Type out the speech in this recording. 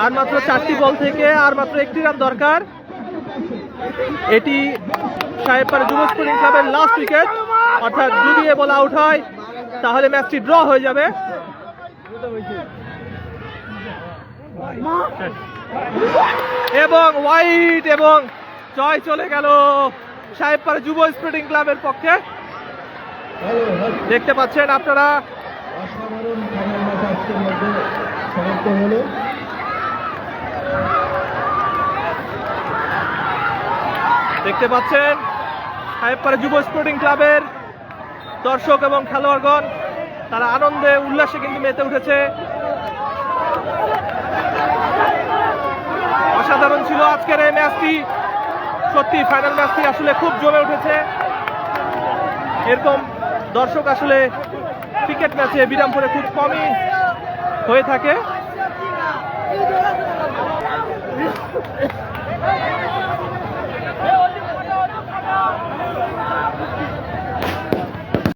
আর মাত্র 4টি বল থেকে আর মাত্র 1টি রান দরকার। এটি সাহেবপাড়া যুব স্পোর্টিং ক্লাবের লাস্ট উইকেট, অর্থাৎ যদি এ বল আউট হয় তাহলে ম্যাচটি ড্র হয়ে যাবে। এবং ওয়াইড এবং জয় চলে গেল সাহেবপাড়া যুব স্পোর্টিং ক্লাবের পক্ষে। দেখতে পাচ্ছেন আপনারা দেখতে পাচ্ছেন সাহেবপাড়া যুব স্পোর্টিং ক্লাবের দর্শক এবং খেলোয়াড়গণ তারা আনন্দে উল্লাসে কিন্তু মেতে উঠেছে। অসাধারণ ছিল আজকের এই ম্যাচটি, সত্যি ফাইনাল ম্যাচটি আসলে খুব জমে উঠেছে। এরকম দর্শক আসলে ক্রিকেট ম্যাচে বিরামপুরে খুব কমই হয়ে থাকে।